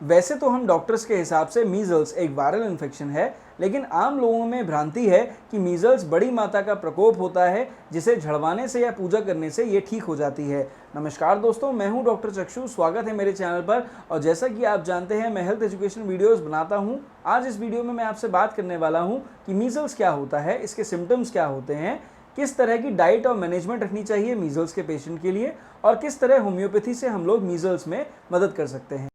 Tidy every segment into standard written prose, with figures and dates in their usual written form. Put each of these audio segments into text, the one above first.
वैसे तो हम डॉक्टर्स के हिसाब से मीजल्स एक वायरल इन्फेक्शन है, लेकिन आम लोगों में भ्रांति है कि मीजल्स बड़ी मात्रा का प्रकोप होता है जिसे झड़वाने से या पूजा करने से ये ठीक हो जाती है। नमस्कार दोस्तों, मैं हूं डॉक्टर चक्षु। स्वागत है मेरे चैनल पर। और जैसा कि आप जानते हैं, मैं हेल्थ एजुकेशन वीडियोस बनाता हूं। आज इस वीडियो में मैं आपसे बात करने वाला हूं कि मीजल्स क्या होता है, इसके सिम्टम्स क्या होते हैं, किस तरह की डाइट और मैनेजमेंट रखनी चाहिए मीजल्स के पेशेंट के लिए, और किस तरह होम्योपैथी से हम लोग मीजल्स में मदद कर सकते हैं।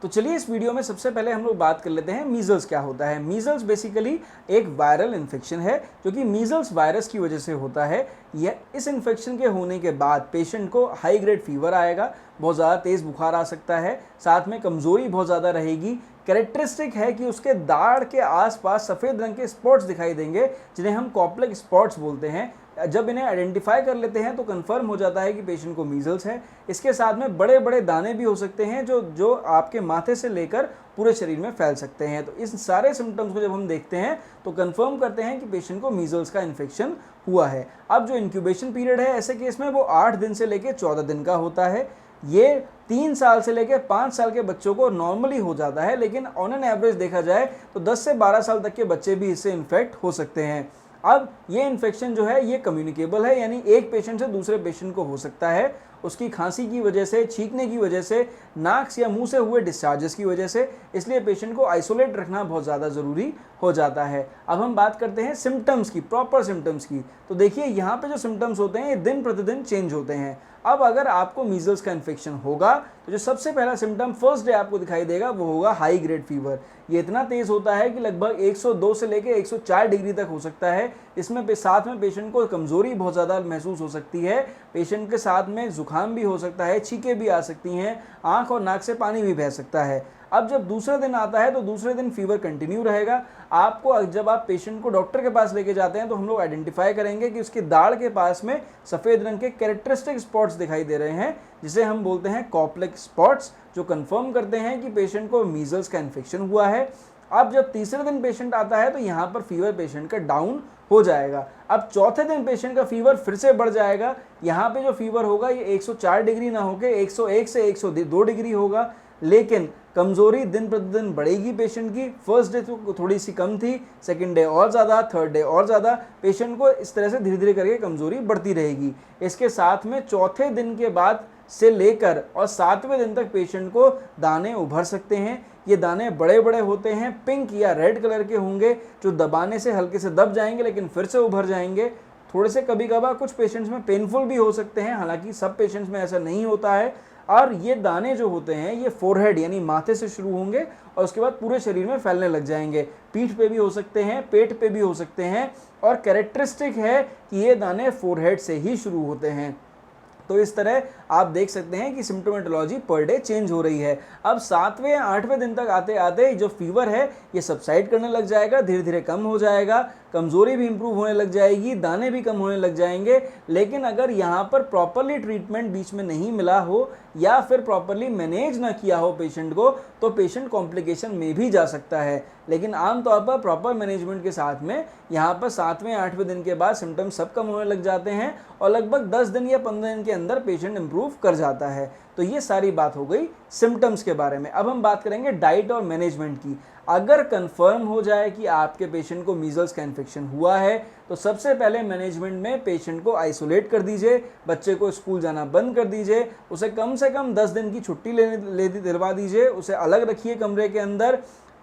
तो चलिए इस वीडियो में सबसे पहले हम लोग बात कर लेते हैं मीजल्स क्या होता है। मीजल्स बेसिकली एक वायरल इन्फेक्शन है जो कि मीजल्स वायरस की वजह से होता है। यह इस इन्फेक्शन के होने के बाद पेशेंट को हाई ग्रेड फीवर आएगा, बहुत ज़्यादा तेज़ बुखार आ सकता है, साथ में कमज़ोरी बहुत ज़्यादा रहेगी। कैरेक्टरिस्टिक है कि उसके दाढ़ के आसपास सफ़ेद रंग के स्पॉट्स दिखाई देंगे जिन्हें हम कॉप्लेक स्पॉट्स बोलते हैं। जब इन्हें आइडेंटिफाई कर लेते हैं तो कंफर्म हो जाता है कि पेशेंट को मीजल्स है। इसके साथ में बड़े बड़े दाने भी हो सकते हैं जो आपके माथे से लेकर पूरे शरीर में फैल सकते हैं। तो इस सारे सिम्टम्स को जब हम देखते हैं तो कंफर्म करते हैं कि पेशेंट को मीजल्स का इन्फेक्शन हुआ है। अब जो इंक्यूबेशन पीरियड है ऐसे केस में वो 8 दिन से लेकर 14 दिन का होता है। ये 3 साल से लेकर 5 साल के बच्चों को नॉर्मली हो जाता है, लेकिन ऑन एन एवरेज देखा जाए तो 10 से 12 साल तक के बच्चे भी इससे इन्फेक्ट हो सकते हैं। अब ये इन्फेक्शन जो है ये कम्युनिकेबल है, यानी एक पेशेंट से दूसरे पेशेंट को हो सकता है उसकी खांसी की वजह से, छींकने की वजह से, नाक या मुंह से हुए डिस्चार्जेस की वजह से। इसलिए पेशेंट को आइसोलेट रखना बहुत ज़्यादा ज़रूरी हो जाता है। अब हम बात करते हैं सिम्टम्स की, प्रॉपर सिम्टम्स की। तो देखिए यहाँ पे जो सिम्टम्स होते हैं ये दिन प्रतिदिन चेंज होते हैं। अब अगर आपको मीजल्स का इन्फेक्शन होगा तो जो सबसे पहला सिम्टम फर्स्ट डे आपको दिखाई देगा वो होगा हाई ग्रेड फीवर। ये इतना तेज़ होता है कि लगभग 102 से लेकर 104 डिग्री तक हो सकता है। इसमें साथ में पेशेंट को कमज़ोरी बहुत ज़्यादा महसूस हो सकती है। पेशेंट के साथ में जुकाम भी हो सकता है, छींकें भी आ सकती हैं, आँख और नाक से पानी भी बह सकता है। अब जब दूसरा दिन आता है तो दूसरे दिन फीवर कंटिन्यू रहेगा। आपको जब आप पेशेंट को डॉक्टर के पास लेके जाते हैं तो हम लोग आइडेंटिफाई करेंगे कि उसकी दाढ़ के पास में सफ़ेद रंग के कैरेक्टरिस्टिक स्पॉट्स दिखाई दे रहे हैं जिसे हम बोलते हैं कॉप्लेक स्पॉट्स, जो कंफर्म करते हैं कि पेशेंट को मीजल्स का इन्फेक्शन हुआ है। अब जब तीसरे दिन पेशेंट आता है तो यहाँ पर फीवर पेशेंट का डाउन हो जाएगा। अब चौथे दिन पेशेंट का फीवर फिर से बढ़ जाएगा। यहाँ पे जो फीवर होगा ये 104 डिग्री ना होकर 101 से 102 डिग्री होगा, लेकिन कमज़ोरी दिन प्रतिदिन बढ़ेगी पेशेंट की। फर्स्ट डे तो थोड़ी सी कम थी, सेकंड डे और ज़्यादा, थर्ड डे और ज़्यादा। पेशेंट को इस तरह से धीरे धीरे करके कमज़ोरी बढ़ती रहेगी। इसके साथ में चौथे दिन के बाद से लेकर और 7वें दिन तक पेशेंट को दाने उभर सकते हैं। ये दाने बड़े बड़े होते हैं, पिंक या रेड कलर के होंगे, जो दबाने से हल्के से दब जाएंगे लेकिन फिर से उभर जाएंगे। थोड़े से कभी कभार कुछ पेशेंट्स में पेनफुल भी हो सकते हैं, हालांकि सब पेशेंट्स में ऐसा नहीं होता है। और ये दाने जो होते हैं ये फोरहेड यानी माथे से शुरू होंगे और उसके बाद पूरे शरीर में फैलने लग जाएंगे। पीठ पे भी हो सकते हैं, पेट पे भी हो सकते हैं, और कैरेक्टरिस्टिक है कि ये दाने फोरहेड से ही शुरू होते हैं। तो इस तरह आप देख सकते हैं कि सिम्टोमेटोलॉजी पर डे चेंज हो रही है। अब 7वें या 8वें दिन तक आते आते जो फीवर है ये सबसाइड करने लग जाएगा, धीरे धीरे कम हो जाएगा, कमज़ोरी भी इंप्रूव होने लग जाएगी, दाने भी कम होने लग जाएंगे। लेकिन अगर यहाँ पर प्रॉपरली ट्रीटमेंट बीच में नहीं मिला हो या फिर प्रॉपरली मैनेज ना किया हो पेशेंट को, तो पेशेंट कॉम्प्लिकेशन में भी जा सकता है। लेकिन आमतौर पर प्रॉपर मैनेजमेंट के साथ में यहाँ पर 7वें 8वें दिन के बाद सिम्टम्स सब कम होने लग जाते हैं और लगभग 10 दिन या 15 दिन के अंदर पेशेंट इंप्रूव कर जाता है। तो ये सारी बात हो गई सिम्टम्स के बारे में। अब हम बात करेंगे डाइट और मैनेजमेंट की। अगर कंफर्म हो जाए कि आपके पेशेंट को मीजल्स का इन्फेक्शन हुआ है तो सबसे पहले मैनेजमेंट में पेशेंट को आइसोलेट कर दीजिए, बच्चे को स्कूल जाना बंद कर दीजिए, उसे कम से कम 10 दिन की छुट्टी दिलवा दीजिए, उसे अलग रखिए कमरे के अंदर,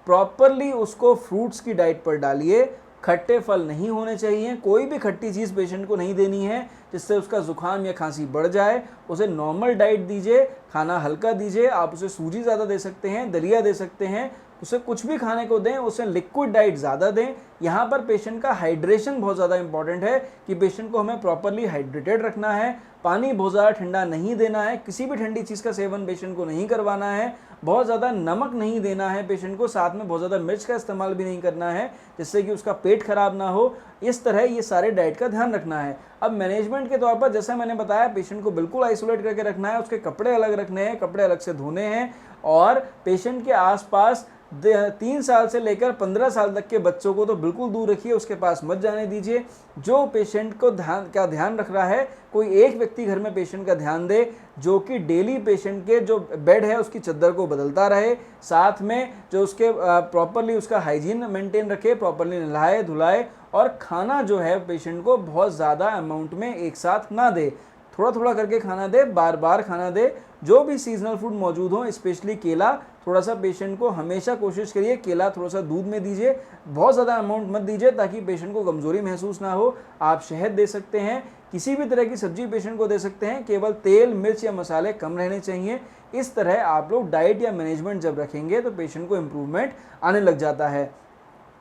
प्रॉपरली उसको फ्रूट्स की डाइट पर डालिए। खट्टे फल नहीं होने चाहिए, कोई भी खट्टी चीज़ पेशेंट को नहीं देनी है जिससे उसका जुकाम या खांसी बढ़ जाए। उसे नॉर्मल डाइट दीजिए, खाना हल्का दीजिए। आप उसे सूजी ज़्यादा दे सकते हैं, दलिया दे सकते हैं, उसे कुछ भी खाने को दें, उसे लिक्विड डाइट ज़्यादा दें। यहाँ पर पेशेंट का हाइड्रेशन बहुत ज़्यादा इंपॉर्टेंट है कि पेशेंट को हमें प्रॉपरली हाइड्रेटेड रखना है। पानी बहुत ज़्यादा ठंडा नहीं देना है, किसी भी ठंडी चीज़ का सेवन पेशेंट को नहीं करवाना है, बहुत ज़्यादा नमक नहीं देना है पेशेंट को, साथ में बहुत ज़्यादा मिर्च का इस्तेमाल भी नहीं करना है जिससे कि उसका पेट खराब ना हो। इस तरह ये सारे डाइट का ध्यान रखना है। अब मैनेजमेंट के तौर पर जैसा मैंने बताया, पेशेंट को बिल्कुल आइसोलेट करके रखना है, उसके कपड़े अलग रखने हैं, कपड़े अलग से धोने हैं और पेशेंट के आसपास 3 साल से लेकर 15 साल तक के बच्चों को तो बिल्कुल दूर रखिए, उसके पास मत जाने दीजिए। जो पेशेंट को ध्यान रख रहा है, कोई एक व्यक्ति घर में पेशेंट का ध्यान दे जो कि डेली पेशेंट के जो बेड है उसकी चद्दर को बदलता रहे, साथ में जो उसके प्रॉपरली उसका हाइजीन मेंटेन रखे, प्रॉपरली नहलाए धुलाए, और खाना जो है पेशेंट को बहुत ज़्यादा अमाउंट में एक साथ ना दे, थोड़ा थोड़ा करके खाना दे, बार बार खाना दे। जो भी सीजनल फूड मौजूद हो, स्पेशली केला, थोड़ा सा पेशेंट को हमेशा कोशिश करिए केला थोड़ा सा दूध में दीजिए, बहुत ज़्यादा अमाउंट मत दीजिए ताकि पेशेंट को कमज़ोरी महसूस ना हो। आप शहद दे सकते हैं, किसी भी तरह की सब्जी पेशेंट को दे सकते हैं, केवल तेल मिर्च या मसाले कम रहने चाहिए। इस तरह आप लोग डाइट या मैनेजमेंट जब रखेंगे तो पेशेंट को इम्प्रूवमेंट आने लग जाता है।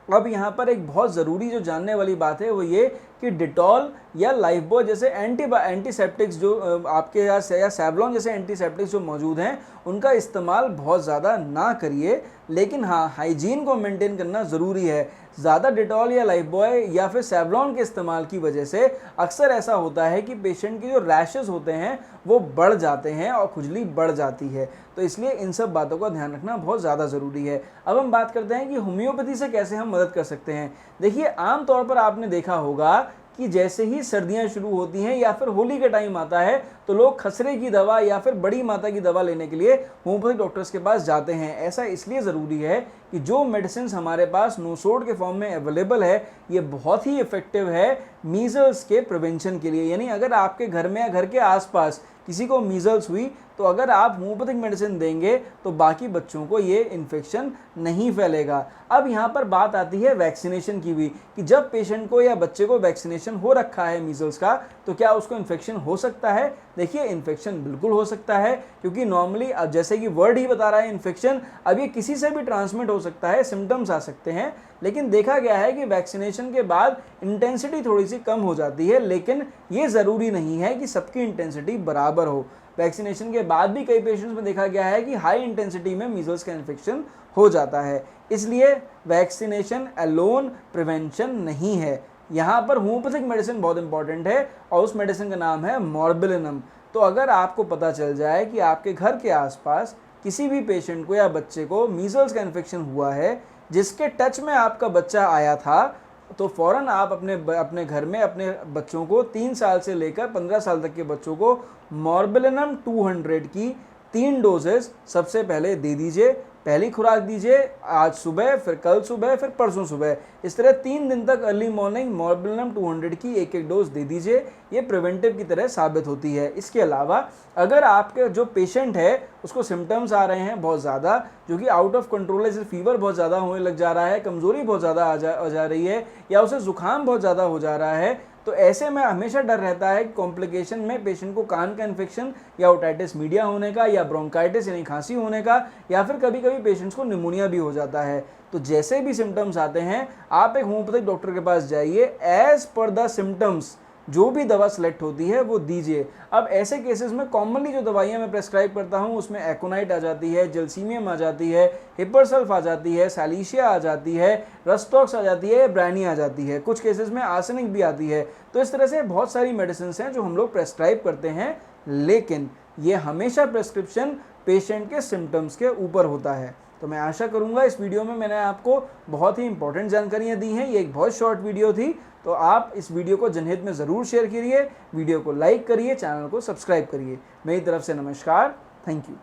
अब यहाँ पर एक बहुत ज़रूरी जो जानने वाली बात है वो ये कि डिटॉल या लाइफबॉय जैसे एंटीसेप्टिक्स जो आपके या सेवलॉन जैसे एंटीसेप्टिक्स जो मौजूद हैं उनका इस्तेमाल बहुत ज़्यादा ना करिए, लेकिन हाँ हाइजीन को मेंटेन करना ज़रूरी है। ज़्यादा डिटॉल या लाइफबॉय या फिर सेवलॉन के इस्तेमाल की वजह से अक्सर ऐसा होता है कि पेशेंट के जो रैशेस होते हैं वो बढ़ जाते हैं और खुजली बढ़ जाती है, तो इसलिए इन सब बातों का ध्यान रखना बहुत ज़्यादा ज़रूरी है। अब हम बात करते हैं कि होम्योपैथी से कैसे हम मदद कर सकते हैं। देखिए, आमतौर पर आपने देखा होगा कि जैसे ही सर्दियां शुरू होती हैं या फिर होली का टाइम आता है तो लोग खसरे की दवा या फिर बड़ी माता की दवा लेने के लिए होम्योपैथिक डॉक्टर्स के पास जाते हैं। ऐसा इसलिए ज़रूरी है कि जो मेडिसिन हमारे पास नोसोड के फॉर्म में अवेलेबल है ये बहुत ही इफेक्टिव है मीजल्स के प्रिवेंशन के लिए। यानी अगर आपके घर में या घर के आसपास किसी को मीजल्स हुई तो अगर आप होम्योपैथिक मेडिसिन देंगे तो बाकी बच्चों को ये इन्फेक्शन नहीं फैलेगा। अब यहाँ पर बात आती है वैक्सीनेशन की भी कि जब पेशेंट को या बच्चे को वैक्सीनेशन हो रखा है मीजल्स का तो क्या उसको इन्फेक्शन हो सकता है। देखिए, इन्फेक्शन बिल्कुल हो सकता है, क्योंकि नॉर्मली अब जैसे कि वर्ड ही बता रहा है इन्फेक्शन, अब ये किसी से भी ट्रांसमिट हो सकता है, सिम्टम्स आ सकते हैं। लेकिन देखा गया है कि वैक्सीनेशन के बाद इंटेंसिटी थोड़ी सी कम हो जाती है, लेकिन ये ज़रूरी नहीं है कि सबकी इंटेंसिटी बराबर हो। वैक्सीनेशन के बाद भी कई पेशेंट्स में देखा गया है कि हाई इंटेंसिटी में मीजल्स का इन्फेक्शन हो जाता है। इसलिए वैक्सीनेशन अलोन प्रिवेंशन नहीं है। यहाँ पर होम्योपैथिक मेडिसिन बहुत इंपॉर्टेंट है और उस मेडिसिन का नाम है मॉर्बिलिनम। तो अगर आपको पता चल जाए कि आपके घर के आसपास किसी भी पेशेंट को या बच्चे को मीजल्स का इन्फेक्शन हुआ है जिसके टच में आपका बच्चा आया था, तो फ़ौरन आप अपने घर में अपने बच्चों को 3 साल से लेकर 15 साल तक के बच्चों को मॉर्बिलिनम 200 की 3 डोजेस सबसे पहले दे दीजिए। पहली खुराक दीजिए आज सुबह, फिर कल सुबह, फिर परसों सुबह। इस तरह 3 दिन तक अर्ली मॉर्निंग मॉर्बिलिनम 200 की एक डोज दे दीजिए। ये प्रिवेंटिव की तरह साबित होती है। इसके अलावा अगर आपके जो पेशेंट है उसको सिम्टम्स आ रहे हैं बहुत ज़्यादा, जो कि आउट ऑफ कंट्रोल है, जैसे फीवर बहुत ज़्यादा होने लग जा रहा है, कमज़ोरी बहुत ज़्यादा आ जा रही है, या उसे ज़ुकाम बहुत ज़्यादा हो जा रहा है, तो ऐसे में हमेशा डर रहता है कि कॉम्प्लिकेशन में पेशेंट को कान का इन्फेक्शन या ओटाइटिस मीडिया होने का या ब्रोंकाइटिस यानी खांसी होने का, या फिर कभी कभी पेशेंट्स को निमोनिया भी हो जाता है। तो जैसे भी सिम्टम्स आते हैं आप एक होम्योपैथिक डॉक्टर के पास जाइए, एज पर द सिम्टम्स जो भी दवा सेलेक्ट होती है वो दीजिए। अब ऐसे केसेस में कॉमनली जो दवाइयाँ मैं प्रेस्क्राइब करता हूँ उसमें एकोनाइट आ जाती है, जेल्सीमियम आ जाती है, हिपरसल्फ आ जाती है, सैलिशिया आ जाती है, रस्टॉक्स आ जाती है, ब्रानी आ जाती है, कुछ केसेस में आर्सेनिक भी आती है। तो इस तरह से बहुत सारी मेडिसिन हैं जो हम लोग प्रेस्क्राइब करते हैं, लेकिन ये हमेशा प्रेस्क्रिप्शन पेशेंट के सिम्टम्स के ऊपर होता है। तो मैं आशा करूंगा इस वीडियो में मैंने आपको बहुत ही इंपॉर्टेंट जानकारियां दी हैं। ये एक बहुत शॉर्ट वीडियो थी, तो आप इस वीडियो को जनहित में ज़रूर शेयर करिए, वीडियो को लाइक करिए, चैनल को सब्सक्राइब करिए। मेरी तरफ से नमस्कार, थैंक यू।